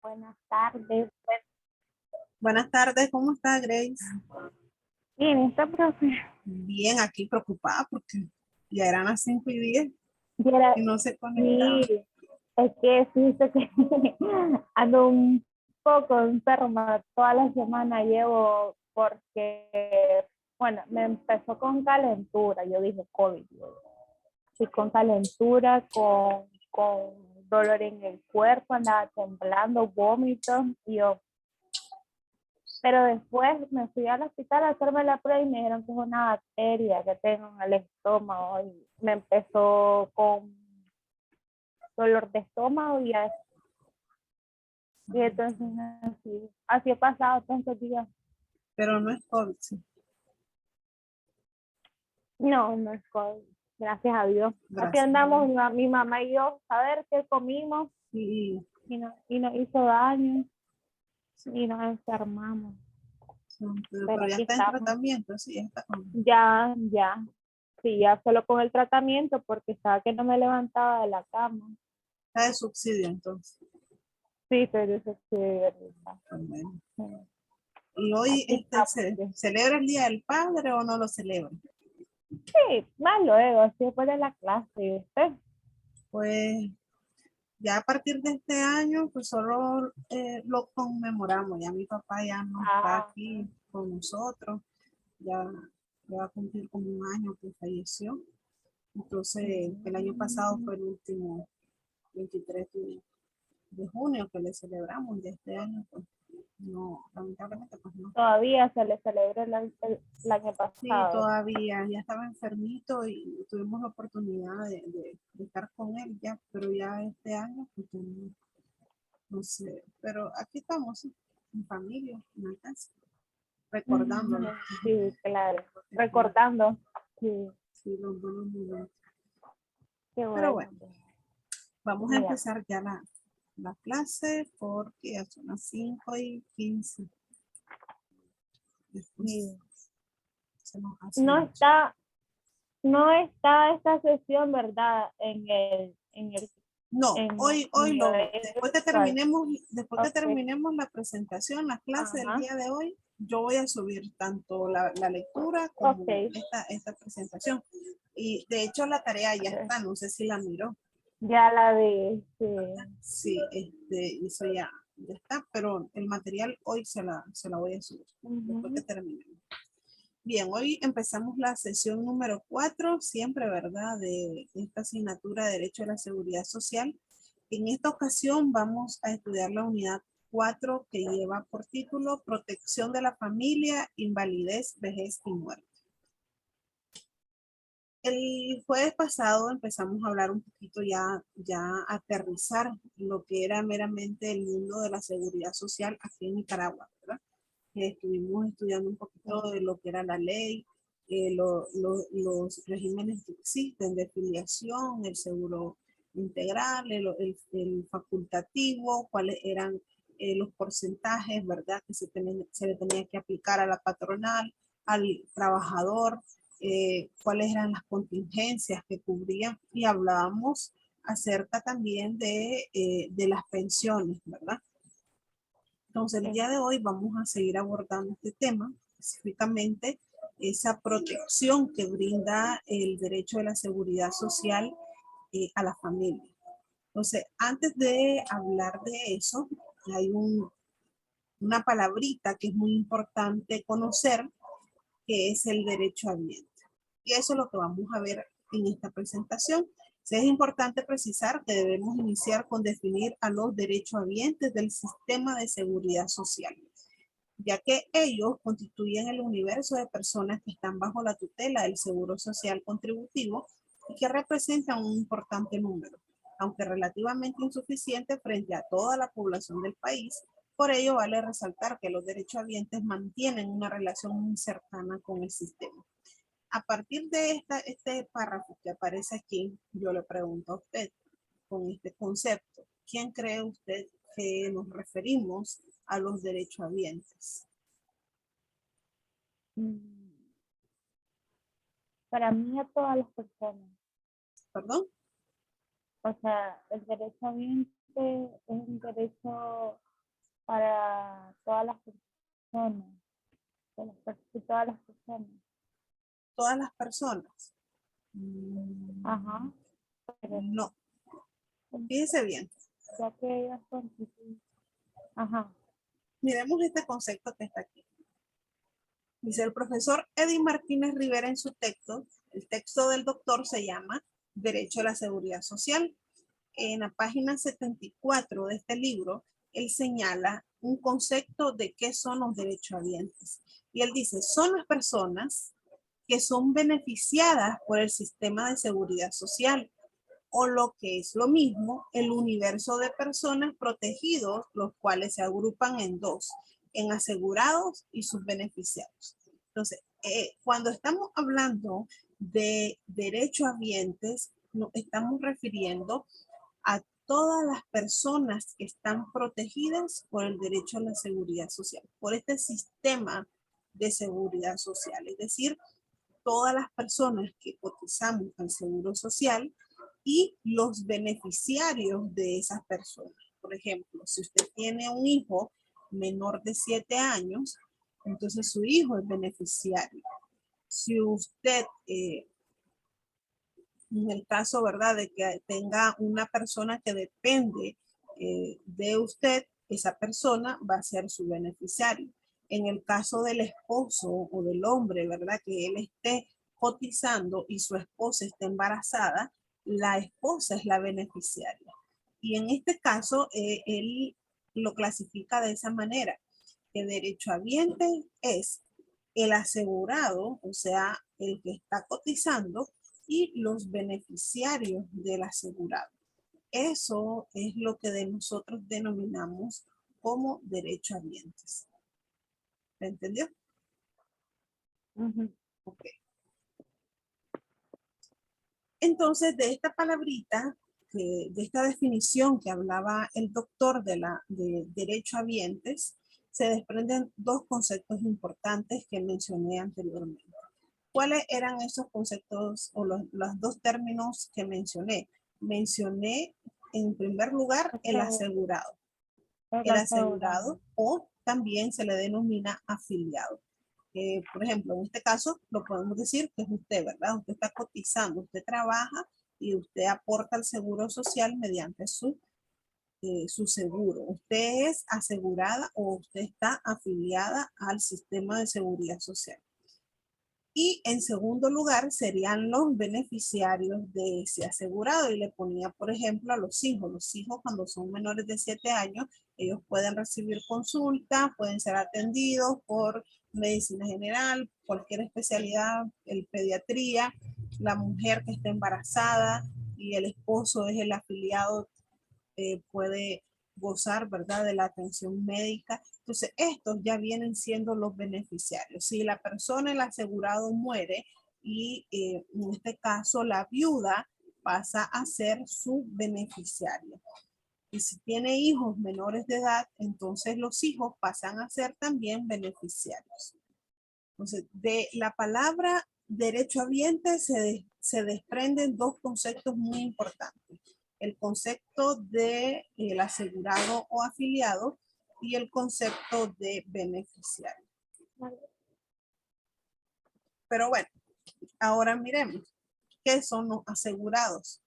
Buenas tardes. Buenas tardes, ¿cómo está Grace? Bien, ¿está, profe? Bien, aquí preocupada porque ya eran las 5:10 Viera, y no se conectaba. sí, es que fíjese que ando un poco enferma. Toda la semana llevo porque, bueno, me empezó con calentura. Yo dije COVID. Sí, con calentura, con dolor en el cuerpo, andaba temblando, vómitos. Pero después me fui al hospital a hacerme la prueba y me dijeron que es una bacteria que tengo en el estómago y me empezó con dolor de estómago y entonces así he pasado tantos días. Pero no es COVID, sí. No, no es COVID, gracias a Dios. Aquí Gracias. andamos mi mamá y yo a ver qué comimos Y, y no hizo daño y nos enfermamos. Pero pero ya aquí está en estamos, tratamiento, sí, ya está con. ya, sí, ya solo con el tratamiento porque estaba que no me levantaba de la cama. Está de subsidio entonces. Sí, pero eso sí, También. sí. Y hoy Aquí estamos. se Sí, celebra el Día del Padre o no lo celebra. sí, más luego, así después de la clase, ¿y usted? Pues ya a partir de este año, pues solo lo conmemoramos. Ya mi papá ya no está Ah, aquí con nosotros. Ya, ya va a cumplir como un año que falleció. Entonces, el año pasado mm, fue el último 23 de junio que le celebramos, de este año, pues no, lamentablemente, pues no. todavía se le celebra el año Sí, pasado. todavía, ya estaba enfermito y tuvimos la oportunidad de estar con él ya, pero ya este año, pues no, no sé, pero aquí estamos, sí, en familia, en la casa, recordándolo. Sí, claro. Recordar, Recordando. Sí, sí, los buenos momentos. qué Pero bueno, bueno. vamos a Dígame. empezar ya la clase porque ya son las 5:15. Después Sí. se nos hace No mucho. está, no está esta sesión, ¿verdad? No, En hoy mi horario virtual. después que Ok. terminemos la presentación, la clase del Ajá. día de hoy, yo voy a subir tanto la lectura Ok. como esta presentación. Y de hecho la tarea ya Ok. está, no sé si la miró. Ya la vi, sí. Sí, eso ya está, pero el material hoy se la voy a subir después que Ujú. terminemos. Bien, hoy empezamos la sesión número 4, siempre, ¿verdad?, de esta asignatura de Derecho a la Seguridad Social. En esta ocasión vamos a estudiar la unidad 4 que lleva por título Protección de la Familia, Invalidez, Vejez y Muerte. El jueves pasado empezamos a hablar un poquito ya a aterrizar lo que era meramente el mundo de la seguridad social aquí en Nicaragua, ¿verdad? Estuvimos estudiando un poquito de lo que era la ley, los regímenes que existen de filiación, el seguro integral, el facultativo, cuáles eran los porcentajes, ¿verdad? Que se le tenía que aplicar a la patronal, al trabajador, cuáles eran las contingencias que cubrían y hablábamos acerca también de las pensiones, ¿verdad? Entonces, el Sí. día de hoy vamos a seguir abordando este tema, específicamente esa protección que brinda el derecho de la seguridad social a la familia. Entonces, antes de hablar de eso, hay una palabrita que es muy importante conocer, que es el derecho ambiente. Y eso es lo que vamos a ver en esta presentación. Es importante precisar que debemos iniciar con definir a los derechohabientes del sistema de seguridad social, ya que ellos constituyen el universo de personas que están bajo la tutela del Seguro Social Contributivo y que representan un importante número, aunque relativamente insuficiente frente a toda la población del país. Por ello, vale resaltar que los derechohabientes mantienen una relación muy cercana con el sistema. A partir de este párrafo que aparece aquí, yo le pregunto a usted, con este concepto, ¿quién cree usted que nos referimos a los derechohabientes? Mm, Para mí a todas las personas. ¿Perdón? O sea, el derecho ambiente es un derecho, todas las personas. Todas las personas. Ajá. Pero No. Fíjense bien. ya que ellos son... Ajá. Miremos este concepto que está aquí. Dice el profesor Eddie Martínez Rivera en su texto, el texto del doctor se llama Derecho a la Seguridad Social. En la página 74 de este libro, él señala un concepto de qué son los derechohabientes. Y él dice, son las personas que son beneficiadas por el sistema de seguridad social, o lo que es lo mismo, el universo de personas protegidos, los cuales se agrupan en dos, en asegurados y sus beneficiarios. Entonces, cuando estamos hablando de derechohabientes, nos estamos refiriendo a todas las personas que están protegidas por el derecho a la seguridad social, por este sistema de seguridad social, es decir, todas las personas que cotizamos al seguro social y los beneficiarios de esas personas. Por ejemplo, si usted tiene un hijo menor de 7 años, entonces su hijo es beneficiario. Si usted, en el caso, ¿verdad?, de que tenga una persona que depende de usted, esa persona va a ser su beneficiario. En el caso del esposo o del hombre, ¿verdad?, que él esté cotizando y su esposa esté embarazada, la esposa es la beneficiaria. Y en este caso, él lo clasifica de esa manera, que derechohabiente es el asegurado, o sea, el que está cotizando, y los beneficiarios del asegurado. Eso es lo que nosotros denominamos como derechohabientes. ¿Me entendió? Ok. Entonces, de esta palabrita, de esta definición que hablaba el doctor de derechohabientes, se desprenden dos conceptos importantes que mencioné anteriormente. ¿Cuáles eran esos conceptos o los dos términos que mencioné? Mencioné en primer lugar el asegurado. El asegurado o también se le denomina afiliado. Por ejemplo, en este caso lo podemos decir que es usted, ¿verdad? Usted está cotizando, usted trabaja y usted aporta al seguro social mediante su seguro. Usted es asegurada o usted está afiliada al sistema de seguridad social. Y en segundo lugar serían los beneficiarios de ese asegurado. Y le ponía, por ejemplo, a los hijos. Los hijos cuando son menores de 7 años, ellos pueden recibir consulta, pueden ser atendidos por medicina general, cualquier especialidad, el pediatría, la mujer que está embarazada y el esposo es el afiliado, puede gozar, ¿verdad?, de la atención médica. Entonces, estos ya vienen siendo los beneficiarios. Si la persona, el asegurado, muere y en este caso la viuda pasa a ser su beneficiaria. Y si tiene hijos menores de edad, entonces los hijos pasan a ser también beneficiarios. Entonces, de la palabra derechohabiente se desprenden dos conceptos muy importantes. El concepto de el asegurado o afiliado y el concepto de beneficiario. Pero bueno, ahora miremos qué son los asegurados.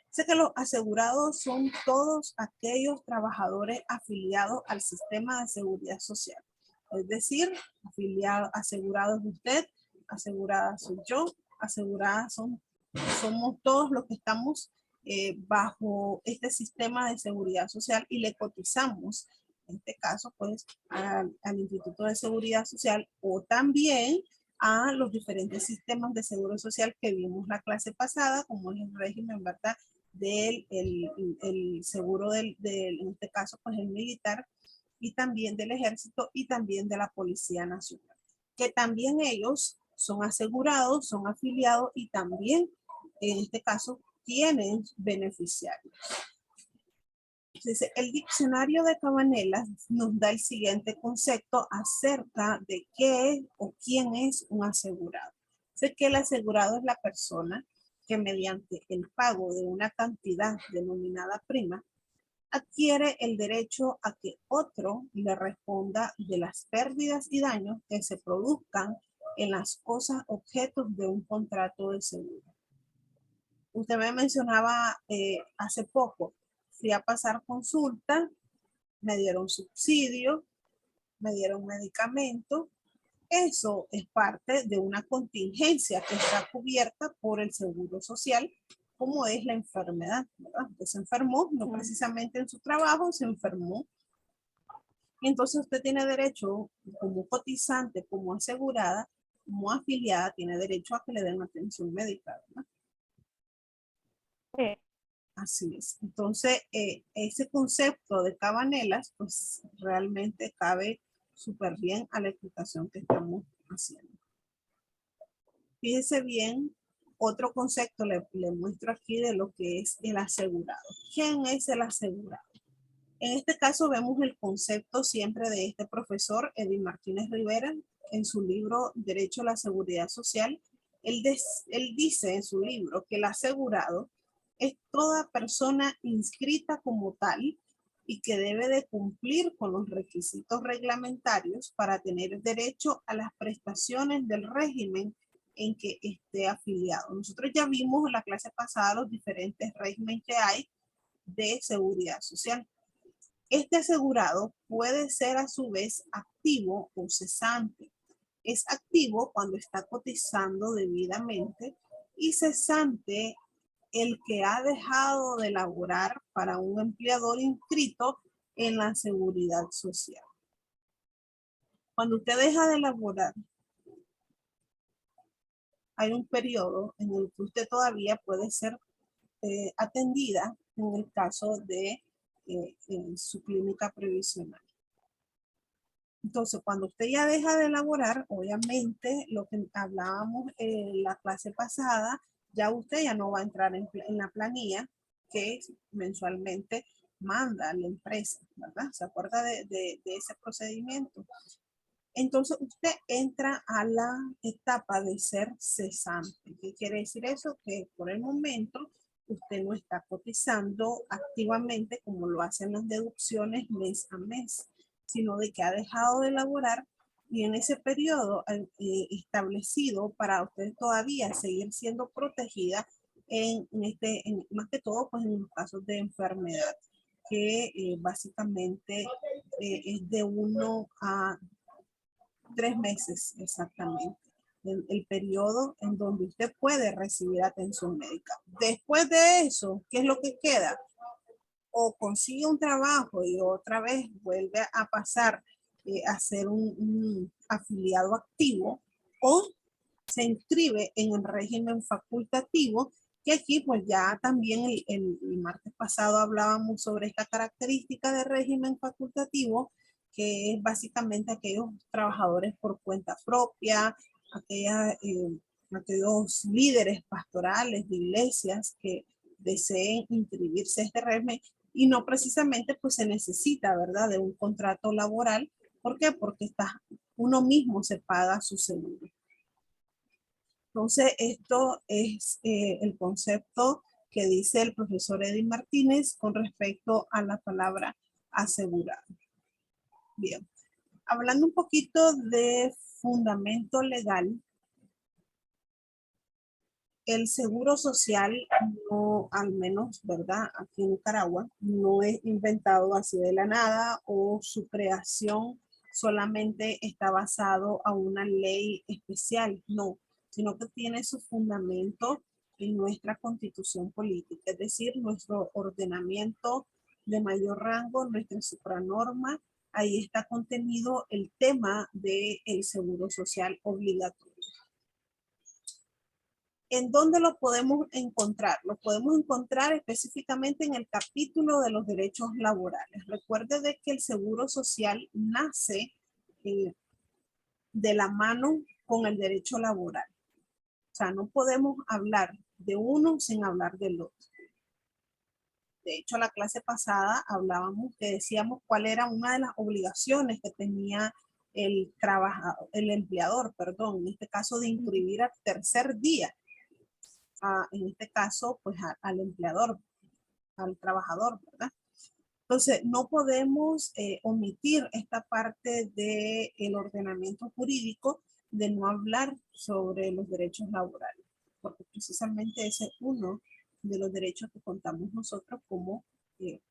Sé que los asegurados son todos aquellos trabajadores afiliados al sistema de seguridad social. Es decir, afiliado, asegurado es usted, asegurada soy yo, aseguradas somos todos los que estamos bajo este sistema de seguridad social y le cotizamos, en este caso, pues, al Instituto de Seguridad Social o también a los diferentes sistemas de seguro social que vimos la clase pasada, como es el régimen, ¿verdad?, del el seguro en este caso, pues el militar, y también del ejército y también de la Policía Nacional, que también ellos son asegurados, son afiliados y también en este caso tienen beneficiarios. Entonces, el diccionario de Cabanela nos da el siguiente concepto acerca de qué es o quién es un asegurado. Sé que el asegurado es la persona que mediante el pago de una cantidad denominada prima adquiere el derecho a que otro le responda de las pérdidas y daños que se produzcan en las cosas objetos de un contrato de seguro. Usted me mencionaba hace poco, fui a pasar consulta, me dieron subsidio, me dieron medicamento. Eso es parte de una contingencia que está cubierta por el Seguro Social, como es la enfermedad, ¿verdad? Usted se enfermó, no precisamente en su trabajo, se enfermó. Entonces usted tiene derecho, como cotizante, como asegurada, como afiliada, tiene derecho a que le den atención médica, ¿verdad? Sí. Así es. Entonces, ese concepto de cabanelas, pues realmente cabe súper bien a la explicación que estamos haciendo. Fíjese bien, otro concepto le muestro aquí de lo que es el asegurado. ¿Quién es el asegurado? En este caso vemos el concepto siempre de este profesor, Edwin Martínez Rivera, en su libro Derecho a la Seguridad Social. Él dice en su libro que el asegurado es toda persona inscrita como tal y que debe de cumplir con los requisitos reglamentarios para tener derecho a las prestaciones del régimen en que esté afiliado. Nosotros ya vimos en la clase pasada los diferentes regímenes que hay de seguridad social. Este asegurado puede ser a su vez activo o cesante. Es activo cuando está cotizando debidamente y cesante el que ha dejado de laborar para un empleador inscrito en la seguridad social. Cuando usted deja de laborar, hay un periodo en el que usted todavía puede ser atendida en el caso de su clínica previsional. Entonces, cuando usted ya deja de laborar, obviamente, lo que hablábamos en la clase pasada, ya usted ya no va a entrar en la planilla que mensualmente manda la empresa, ¿verdad? ¿Se acuerda de ese procedimiento? Entonces, usted entra a la etapa de ser cesante. ¿Qué quiere decir eso? Que por el momento usted no está cotizando activamente como lo hacen las deducciones mes a mes, sino de que ha dejado de laborar y en ese periodo establecido para usted todavía seguir siendo protegida más que todo pues en los casos de enfermedad, que básicamente es de 1 a 3 meses exactamente. El periodo en donde usted puede recibir atención médica. Después de eso, ¿qué es lo que queda? O consigue un trabajo y otra vez vuelve a pasar a ser un afiliado activo, o se inscribe en el régimen facultativo, que aquí pues ya también el martes pasado hablábamos sobre esta característica de régimen facultativo, que es básicamente aquellos trabajadores por cuenta propia, aquellos líderes pastorales de iglesias que deseen inscribirse a este régimen y no precisamente pues se necesita, ¿verdad?, de un contrato laboral. ¿Por qué? Porque uno mismo se paga su seguro. Entonces, esto es el concepto que dice el profesor Edwin Martínez con respecto a la palabra asegurado. Bien, hablando un poquito de fundamento legal, el seguro social no, al menos, ¿verdad?, aquí en Nicaragua, no es inventado así de la nada o su creación solamente está basado a una ley especial, no, sino que tiene su fundamento en nuestra constitución política, es decir, nuestro ordenamiento de mayor rango, nuestra supranorma, ahí está contenido el tema del seguro social obligatorio. ¿En dónde lo podemos encontrar? Lo podemos encontrar específicamente en el capítulo de los derechos laborales. Recuerde de que el seguro social nace de la mano con el derecho laboral. O sea, no podemos hablar de uno sin hablar del otro. De hecho, la clase pasada hablábamos, que decíamos cuál era una de las obligaciones que tenía el empleador, perdón, en este caso de inscribir al tercer día. En este caso, pues al empleador, al trabajador, ¿verdad? Entonces, no podemos omitir esta parte del ordenamiento jurídico de no hablar sobre los derechos laborales, porque precisamente ese es uno de los derechos que contamos nosotros eh,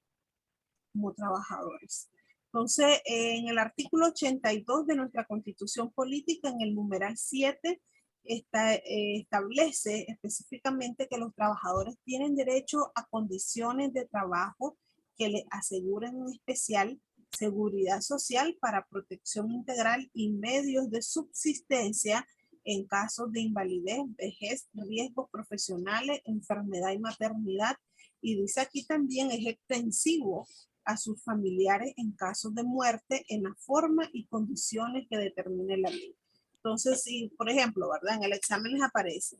como trabajadores. Entonces, en el artículo 82 de nuestra Constitución Política, en el numeral 7, establece específicamente que los trabajadores tienen derecho a condiciones de trabajo que les aseguren en especial seguridad social para protección integral y medios de subsistencia en casos de invalidez, vejez, riesgos profesionales, enfermedad y maternidad. Y dice aquí también es extensivo a sus familiares en casos de muerte en la forma y condiciones que determine la ley. Entonces, si, por ejemplo, ¿verdad? En el examen les aparece,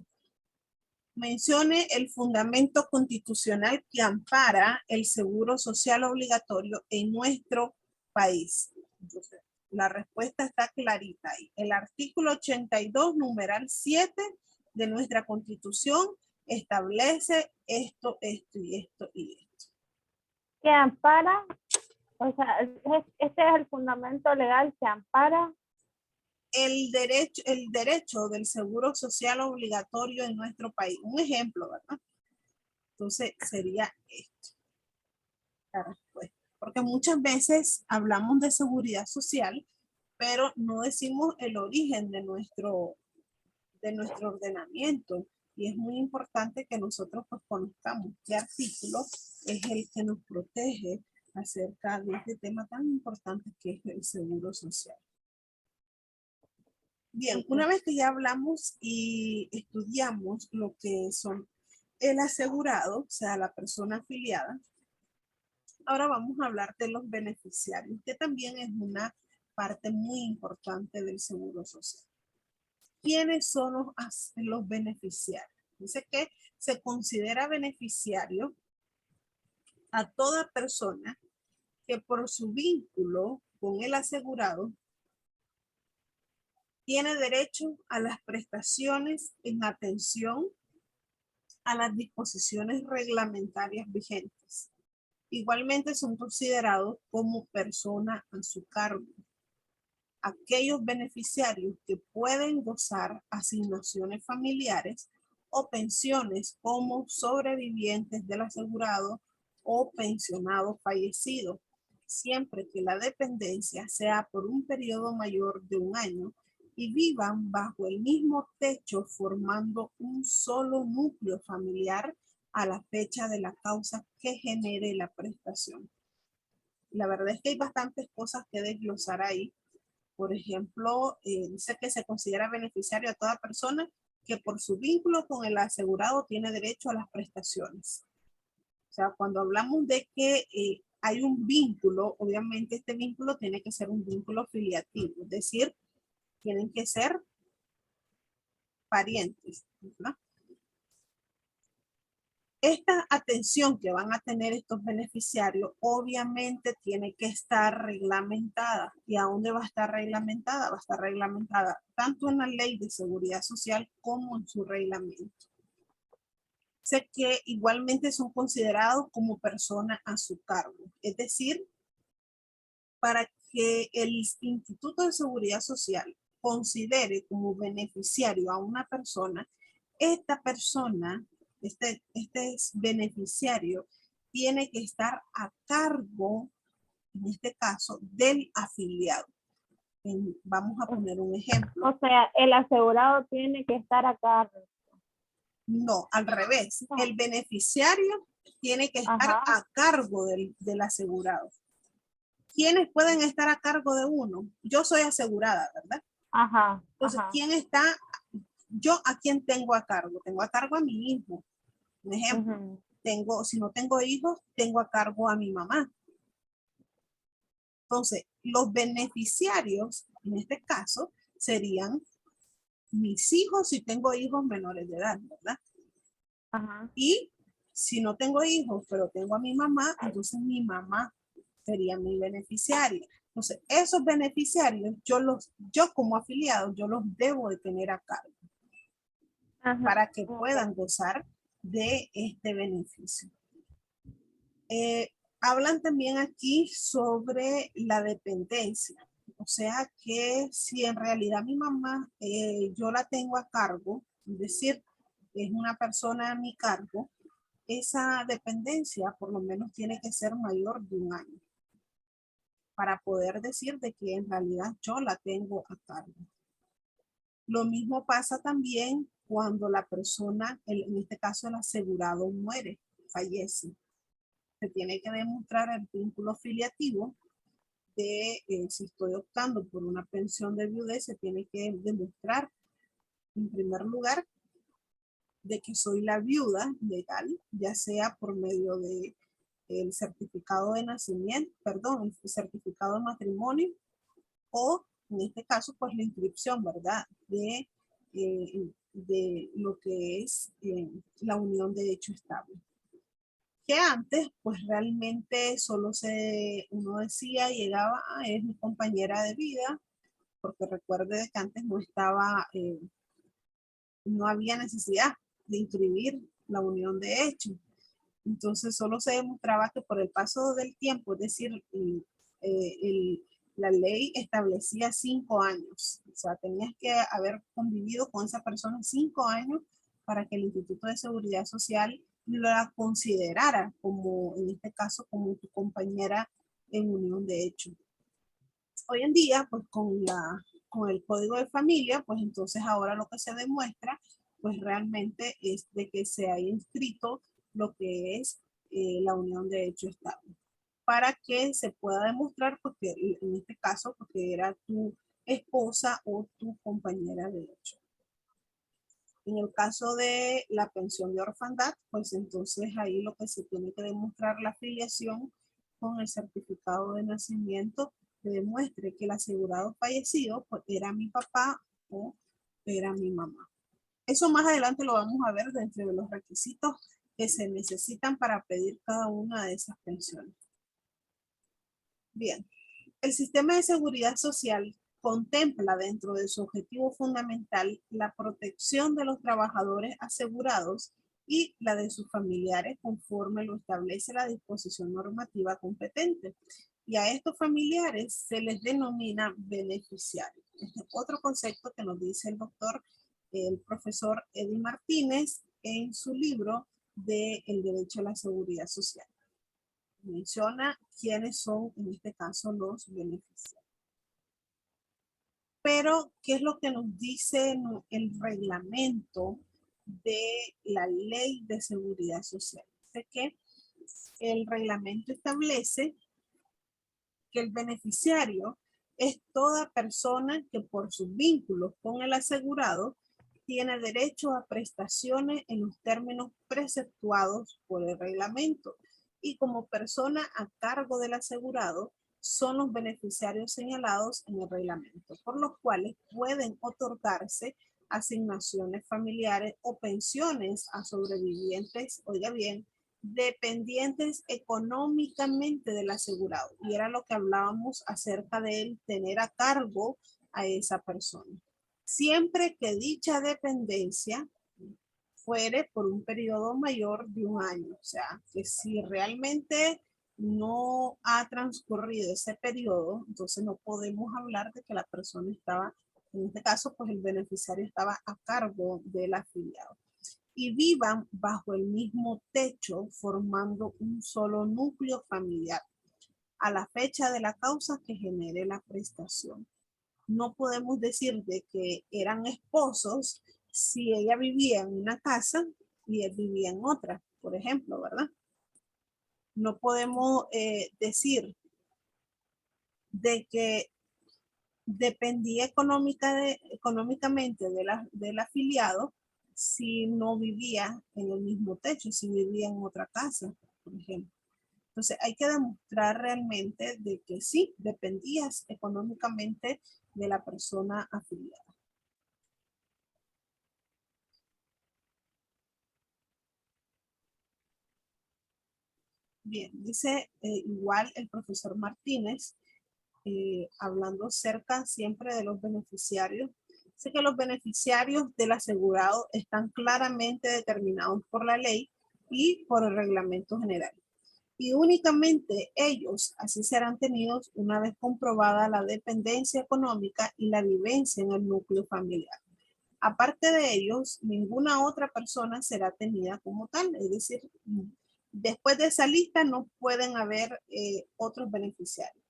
mencione el fundamento constitucional que ampara el seguro social obligatorio en nuestro país. Entonces, la respuesta está clarita ahí. El artículo 82, numeral 7 de nuestra Constitución establece esto, esto y esto y esto. Que ampara, o sea, este es el fundamento legal que ampara el derecho del seguro social obligatorio en nuestro país. Un ejemplo, ¿verdad? Entonces, sería esto, la respuesta. Porque muchas veces hablamos de seguridad social, pero no decimos el origen de nuestro ordenamiento. Y es muy importante que nosotros pues, conozcamos qué artículo es el que nos protege acerca de este tema tan importante que es el seguro social. Bien, una vez que ya hablamos y estudiamos lo que son el asegurado, o sea, la persona afiliada, ahora vamos a hablar de los beneficiarios, que también es una parte muy importante del seguro social. ¿Quiénes son los beneficiarios? Dice que se considera beneficiario a toda persona que por su vínculo con el asegurado tiene derecho a las prestaciones en atención a las disposiciones reglamentarias vigentes. Igualmente son considerados como persona a su cargo aquellos beneficiarios que pueden gozar asignaciones familiares o pensiones como sobrevivientes del asegurado o pensionado fallecido, siempre que la dependencia sea por un periodo mayor de un año y vivan bajo el mismo techo formando un solo núcleo familiar a la fecha de la causa que genere la prestación. La verdad es que hay bastantes cosas que desglosar ahí. Por ejemplo, dice que se considera beneficiario a toda persona que por su vínculo con el asegurado tiene derecho a las prestaciones. O sea, cuando hablamos de que hay un vínculo, obviamente este vínculo tiene que ser un vínculo filiativo, es decir, tienen que ser parientes, ¿verdad? Esta atención que van a tener estos beneficiarios obviamente tiene que estar reglamentada. ¿Y a dónde va a estar reglamentada? Va a estar reglamentada tanto en la Ley de Seguridad Social como en su reglamento. Sé que igualmente son considerados como personas a su cargo. Es decir, para que el Instituto de Seguridad Social considere como beneficiario a una persona, esta persona, este beneficiario, tiene que estar a cargo, en este caso, del afiliado. Vamos a poner un ejemplo. O sea, el asegurado tiene que estar a cargo. No, al revés. No. El beneficiario tiene que estar a cargo del asegurado. ¿Quiénes pueden estar a cargo de uno? Yo soy asegurada, ¿verdad? Ajá. Entonces, ¿quién está? ¿Yo a quién tengo a cargo? Tengo a cargo a mi hijo. Un ejemplo. Si no tengo hijos, tengo a cargo a mi mamá. Entonces, los beneficiarios, en este caso, serían mis hijos si tengo hijos menores de edad, ¿verdad? Ajá. Y si no tengo hijos, pero tengo a mi mamá, entonces mi mamá sería mi beneficiaria. Entonces, esos beneficiarios, yo como afiliado, yo los debo de tener a cargo. Ajá. Para que puedan gozar de este beneficio. Hablan también aquí sobre la dependencia. O sea que si en realidad mi mamá, yo la tengo a cargo, es decir, es una persona a mi cargo, esa dependencia por lo menos tiene que ser mayor de 1 año para poder decir de que en realidad yo la tengo a cargo. Lo mismo pasa también cuando la persona, en este caso el asegurado, muere, fallece. Se tiene que demostrar el vínculo filiativo de si estoy optando por una pensión de viudez, se tiene que demostrar en primer lugar de que soy la viuda legal, ya sea por medio de el certificado de nacimiento, perdón, el certificado de matrimonio o en este caso pues la inscripción, ¿verdad? De lo que es la unión de hecho estable. Que antes pues realmente solo uno decía, llegaba, es mi compañera de vida, porque recuerde que antes no estaba, no había necesidad de inscribir la unión de hecho. Entonces solo se demostraba que por el paso del tiempo, es decir, la ley establecía 5 años. O sea, tenías que haber convivido con esa persona 5 años para que el Instituto de Seguridad Social la considerara como, en este caso, como tu compañera en unión de hecho. Hoy en día, pues con el código de familia, pues entonces ahora lo que se demuestra, pues realmente es de que se haya inscrito lo que es la unión de hecho estable. Para que se pueda demostrar, porque en este caso, porque era tu esposa o tu compañera de hecho. En el caso de la pensión de orfandad, pues entonces ahí lo que se tiene que demostrar la afiliación con el certificado de nacimiento que demuestre que el asegurado fallecido pues, era mi papá o era mi mamá. Eso más adelante lo vamos a ver dentro de los requisitos que se necesitan para pedir cada una de esas pensiones. Bien, el sistema de seguridad social contempla dentro de su objetivo fundamental la protección de los trabajadores asegurados y la de sus familiares conforme lo establece la disposición normativa competente. Y a estos familiares se les denomina beneficiarios. Este es otro concepto que nos dice el doctor, el profesor Eddie Martínez en su libro de El derecho a la seguridad social. Menciona quiénes son, en este caso, los beneficiarios. Pero, ¿qué es lo que nos dice el reglamento de la Ley de Seguridad Social? Dice que el reglamento establece que el beneficiario es toda persona que por sus vínculos con el asegurado tiene derecho a prestaciones en los términos preceptuados por el reglamento y como persona a cargo del asegurado son los beneficiarios señalados en el reglamento, por los cuales pueden otorgarse asignaciones familiares o pensiones a sobrevivientes, oiga bien, dependientes económicamente del asegurado. Y era lo que hablábamos acerca de él tener a cargo a esa persona. Siempre que dicha dependencia fuere por un periodo mayor de 1 año. O sea, que si realmente no ha transcurrido ese periodo, entonces no podemos hablar de que la persona estaba, en este caso, pues el beneficiario estaba a cargo del afiliado. Y vivan bajo el mismo techo formando un solo núcleo familiar a la fecha de la causa que genere la prestación. No podemos decir de que eran esposos si ella vivía en una casa y él vivía en otra, por ejemplo, ¿verdad? No podemos decir de que dependía económicamente del afiliado si no vivía en el mismo techo, si vivía en otra casa, por ejemplo. Entonces hay que demostrar realmente de que sí, dependías económicamente de la persona afiliada. Bien, dice igual el profesor Martínez, hablando cerca siempre de los beneficiarios. Dice que los beneficiarios del asegurado están claramente determinados por la ley y por el reglamento general. y únicamente ellos así serán tenidos una vez comprobada la dependencia económica y la vivencia en el núcleo familiar. Aparte de ellos, ninguna otra persona será tenida como tal, es decir, después de esa lista no pueden haber otros beneficiarios.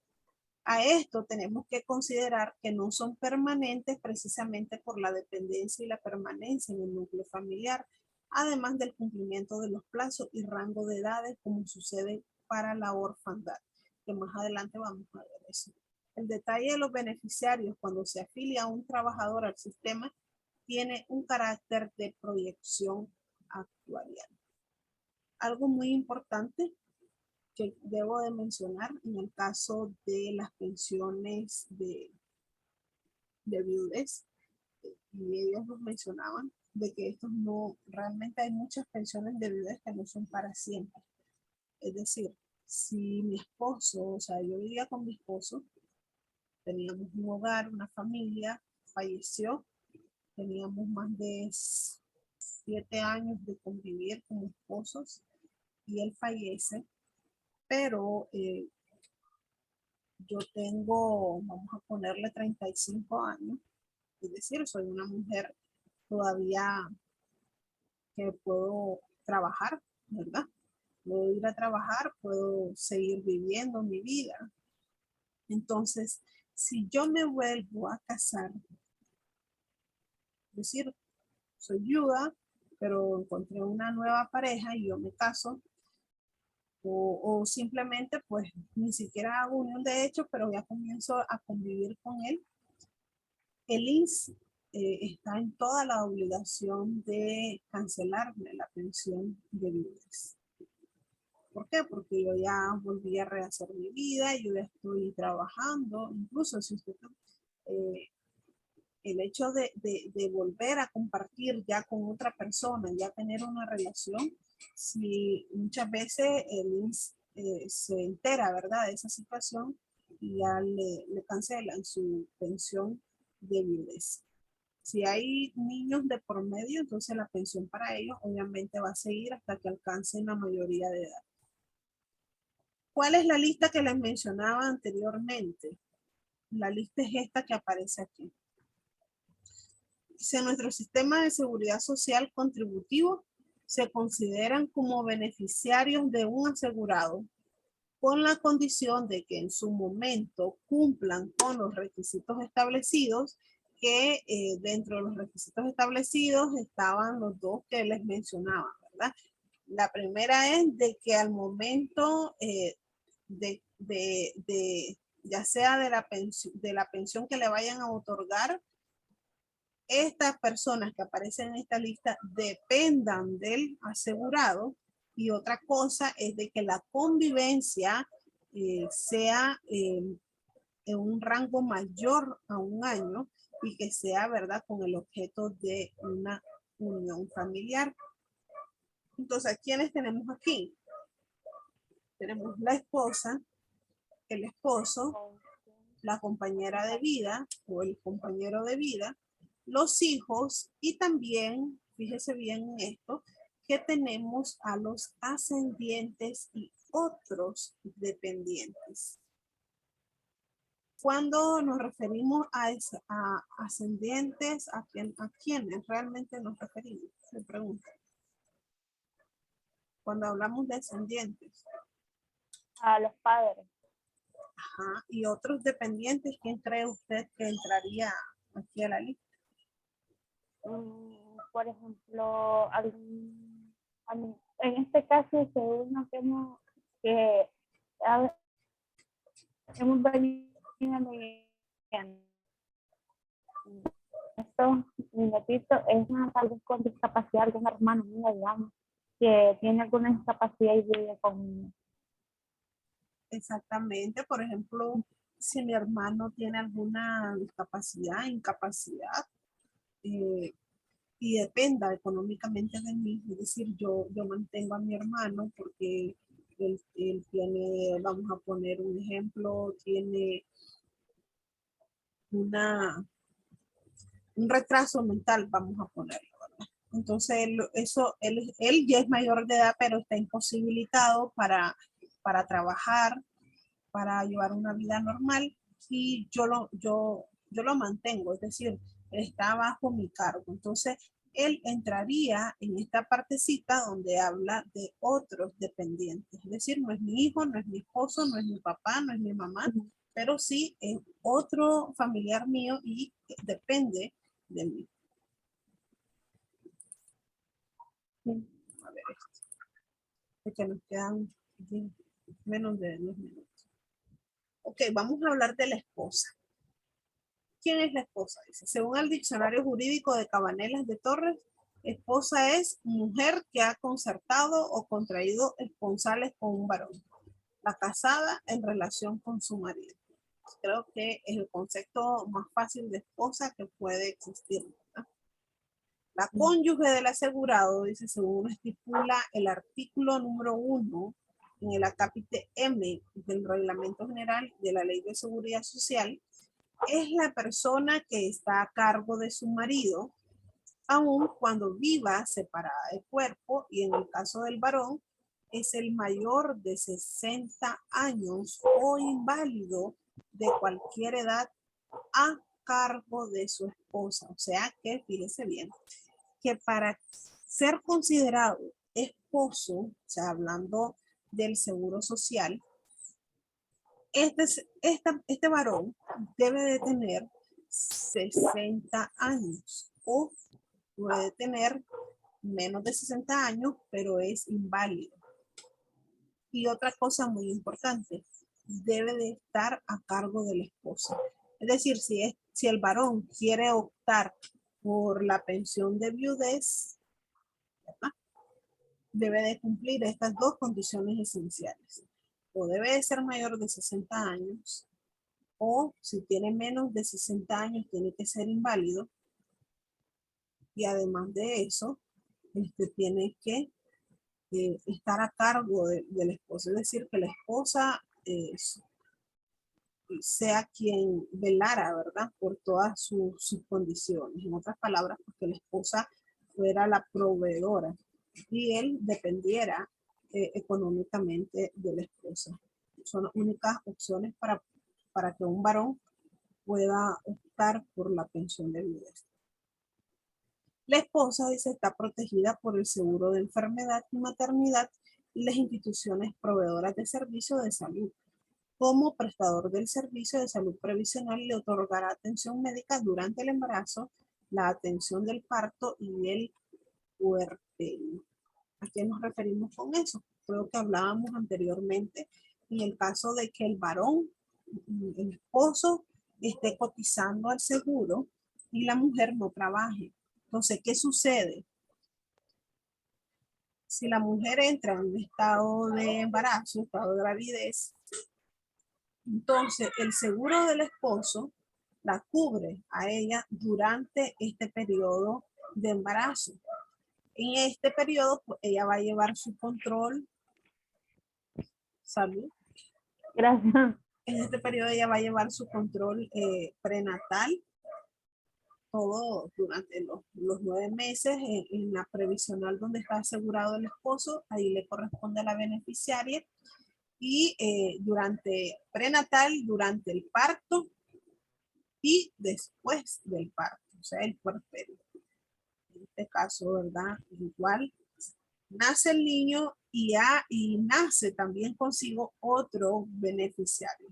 A esto tenemos que considerar que no son permanentes precisamente por la dependencia y la permanencia en el núcleo familiar, además del cumplimiento de los plazos y rango de edades como sucede para la orfandad, que más adelante vamos a ver eso. El detalle de los beneficiarios cuando se afilia a un trabajador al sistema tiene un carácter de proyección actuarial. Algo muy importante que debo de mencionar en el caso de las pensiones de viudez, y ellos nos mencionaban de que estos no, realmente hay muchas pensiones de viudez que no son para siempre. Es decir, si mi esposo, o sea, yo vivía con mi esposo, teníamos un hogar, una familia, falleció, teníamos más de 7 años de convivir como esposos y él fallece, pero yo tengo, vamos a ponerle 35 años, es decir, soy una mujer todavía que puedo trabajar, ¿verdad? Puedo ir a trabajar, puedo seguir viviendo mi vida. Entonces, si yo me vuelvo a casar, es decir, soy viuda, pero encontré una nueva pareja y yo me caso, o simplemente pues ni siquiera hago unión de hecho, pero ya comienzo a convivir con él, el INSS está en toda la obligación de cancelarme la pensión de viudez. ¿Por qué? Porque yo ya volví a rehacer mi vida, yo ya estoy trabajando, incluso si usted, el hecho de volver a compartir ya con otra persona, ya tener una relación, si muchas veces el INSS se entera, ¿verdad?, de esa situación y ya le cancelan su pensión de viudez. Si hay niños de por medio, entonces la pensión para ellos obviamente va a seguir hasta que alcancen la mayoría de edad. ¿Cuál es la lista que les mencionaba anteriormente? La lista es esta que aparece aquí. Si en nuestro sistema de seguridad social contributivo se consideran como beneficiarios de un asegurado con la condición de que en su momento cumplan con los requisitos establecidos, que dentro de los requisitos establecidos estaban los dos que les mencionaba, ¿verdad? La primera es de que al momento ya sea de la pensión que le vayan a otorgar, estas personas que aparecen en esta lista dependan del asegurado, y otra cosa es de que la convivencia sea en un rango mayor a un año y que sea, ¿verdad?, con el objeto de una unión familiar. Entonces, ¿quiénes tenemos aquí? Tenemos la esposa, el esposo, la compañera de vida o el compañero de vida, los hijos y también, fíjese bien en esto, que tenemos a los ascendientes y otros dependientes. Cuando nos referimos a ascendientes, ¿a quiénes realmente nos referimos? Se pregunta. Cuando hablamos de ascendientes. A los padres. Ajá. Y otros dependientes, ¿quién cree usted que entraría aquí a la lista? Por ejemplo, en este caso, según lo que hemos venido viendo, estos minutitos es algo con discapacidad, algún hermano mío, digamos, que tiene alguna discapacidad y vive conmigo. Exactamente, por ejemplo, si mi hermano tiene alguna discapacidad, incapacidad, y dependa económicamente de mí, es decir, yo mantengo a mi hermano porque él tiene, vamos a poner un ejemplo, tiene un retraso mental, vamos a ponerlo, ¿verdad? Entonces, él ya es mayor de edad, pero está imposibilitado para para trabajar, para llevar una vida normal y yo lo mantengo, es decir, está bajo mi cargo. Entonces, él entraría en esta partecita donde habla de otros dependientes. Es decir, no es mi hijo, no es mi esposo, no es mi papá, no es mi mamá, pero sí es otro familiar mío y depende de mí. A ver esto. Porque nos quedan menos de 10 minutos. Ok, vamos a hablar de la esposa. ¿Quién es la esposa? Dice, según el diccionario jurídico de Cabanelas de Torres, esposa es mujer que ha concertado o contraído esponsales con un varón. La casada en relación con su marido. Creo que es el concepto más fácil de esposa que puede existir, ¿verdad? La cónyuge del asegurado, dice, según estipula el artículo número 1 en el acápite M del Reglamento General de la Ley de Seguridad Social, es la persona que está a cargo de su marido, aun cuando viva separada de cuerpo, y en el caso del varón, es el mayor de 60 años o inválido de cualquier edad a cargo de su esposa. O sea que, fíjese bien, que para ser considerado esposo, o sea, hablando del seguro social, este varón debe de tener 60 años o puede tener menos de 60 años, pero es inválido. Y otra cosa muy importante, debe de estar a cargo de la esposa. Es decir, si el varón quiere optar por la pensión de viudez, ¿verdad?, debe de cumplir estas dos condiciones esenciales. O debe de ser mayor de 60 años, o si tiene menos de 60 años, tiene que ser inválido. Y además de eso, tiene que estar a cargo de la esposa. Es decir, que la esposa sea quien velara, ¿verdad?, por todas sus condiciones. En otras palabras, porque la esposa fuera la proveedora y él dependiera económicamente de la esposa. Son las únicas opciones para que un varón pueda optar por la pensión de viudez. La esposa, dice, está protegida por el seguro de enfermedad y maternidad y las instituciones proveedoras de servicios de salud. Como prestador del servicio de salud previsional, le otorgará atención médica durante el embarazo, la atención del parto y el puerperio. ¿A qué nos referimos con eso? Creo que hablábamos anteriormente en el caso de que el varón, el esposo, esté cotizando al seguro y la mujer no trabaje. Entonces, ¿qué sucede? Si la mujer entra en un estado de embarazo, estado de gravidez, entonces el seguro del esposo la cubre a ella durante este periodo de embarazo. En este periodo, pues, ella va a llevar su control. Salud. Gracias. En este periodo ella va a llevar su control prenatal, todo durante los 9 meses en la previsional donde está asegurado el esposo, ahí le corresponde a la beneficiaria, y durante prenatal, durante el parto y después del parto, o sea, el puerperio. En este caso, ¿verdad? Igual nace el niño y nace también consigo otro beneficiario.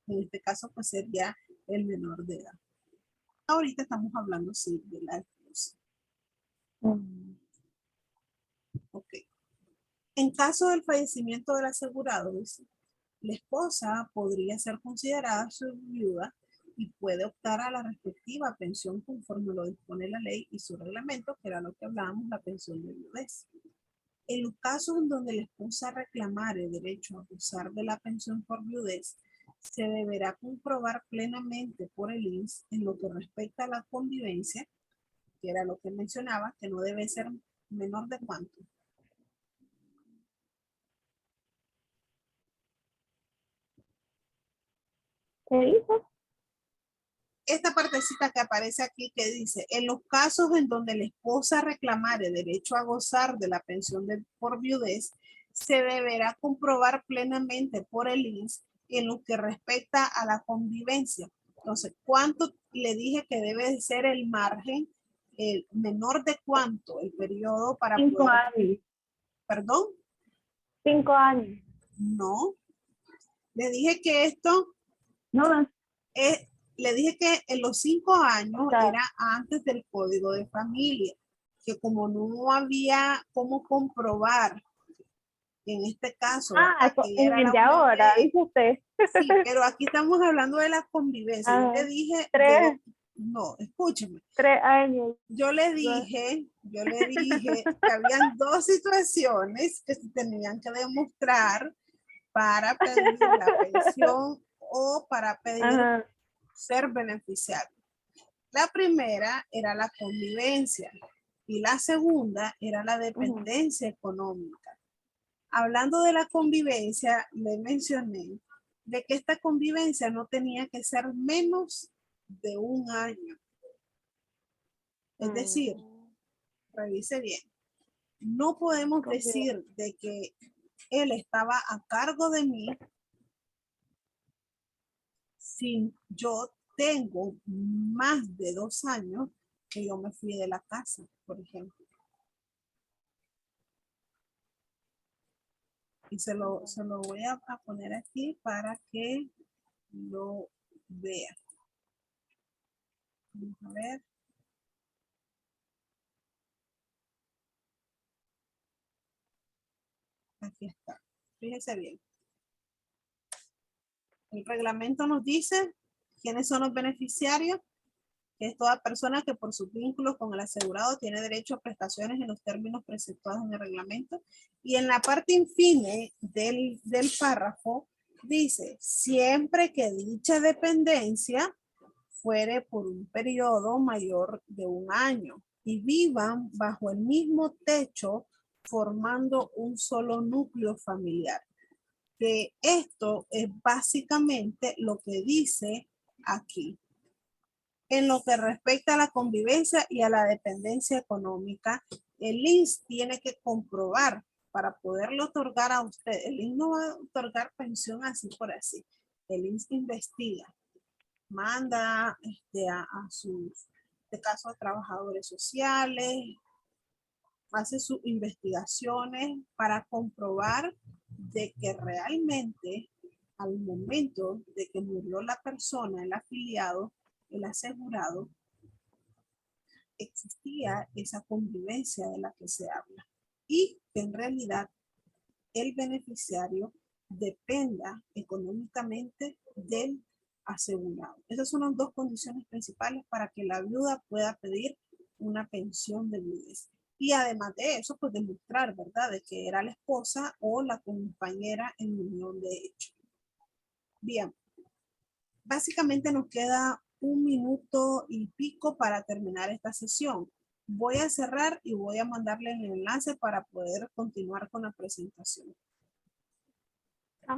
En este caso, pues sería el menor de edad. Ahorita estamos hablando, sí, de la esposa. Ok. En caso del fallecimiento del asegurado, la esposa podría ser considerada su viuda y puede optar a la respectiva pensión conforme lo dispone la ley y su reglamento, que era lo que hablábamos, la pensión de viudez. En los casos en donde la esposa reclamare el derecho a gozar de la pensión por viudez, se deberá comprobar plenamente por el INSS en lo que respecta a la convivencia, que era lo que mencionaba, que no debe ser menor de cuánto. ¿Qué dijo? Esta partecita que aparece aquí que dice, en los casos en donde la esposa reclamare derecho a gozar de la pensión por viudez, se deberá comprobar plenamente por el INS en lo que respecta a la convivencia. Entonces, ¿cuánto le dije que debe de ser el margen? El menor de cuánto el periodo para 5 poder, años. perdón, 5 años. no. Le dije que esto No, es, le dije que en los 5 años o sea, era antes del código de familia, que como no había cómo comprobar, en este caso, ¿verdad? Que en era el la de ahora, bebé. dice usted. Sí, pero aquí estamos hablando de la convivencia. Yo le Ah, dije, tres, no, escúcheme. 3 años. Yo le dije que habían dos situaciones que se tenían que demostrar para pedir la pensión o para pedir Ajá. ser beneficiario. La primera era la convivencia y la segunda era la Ujú. dependencia económica. Hablando de la convivencia, le mencioné de que esta convivencia no tenía que ser menos de un año. Es decir, Mm, revise bien, no podemos convivencia. decir de que él estaba a cargo de mí si yo tengo más de 2 años que yo me fui de la casa, por ejemplo. Y se lo voy a poner aquí para que lo vea. Vamos a ver. Aquí está. Fíjese bien. El reglamento nos dice quiénes son los beneficiarios, que es toda persona que por sus vínculos con el asegurado tiene derecho a prestaciones en los términos preceptuados en el reglamento. Y en la parte infine del párrafo dice, siempre que dicha dependencia fuere por un periodo mayor de un año y vivan bajo el mismo techo formando un solo núcleo familiar. Que esto es básicamente lo que dice aquí. En lo que respecta a la convivencia y a la dependencia económica, el INS tiene que comprobar para poderle otorgar a usted. El INS no va a otorgar pensión así por así. El INS investiga, manda a sus, de caso, a trabajadores sociales, hace sus investigaciones para comprobar de que realmente al momento de que murió la persona, el afiliado, el asegurado, existía esa convivencia de la que se habla y que en realidad el beneficiario dependa económicamente del asegurado. Esas son las dos condiciones principales para que la viuda pueda pedir una pensión de viudez. Y además de eso, pues demostrar, ¿verdad?, de que era la esposa o la compañera en unión de hecho. Bien, básicamente nos queda 1 minuto y pico para terminar esta sesión. Voy a cerrar y voy a mandarle el enlace para poder continuar con la presentación.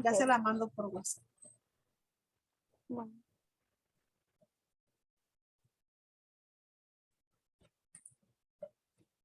Ya se Ok, la mando por WhatsApp. bueno.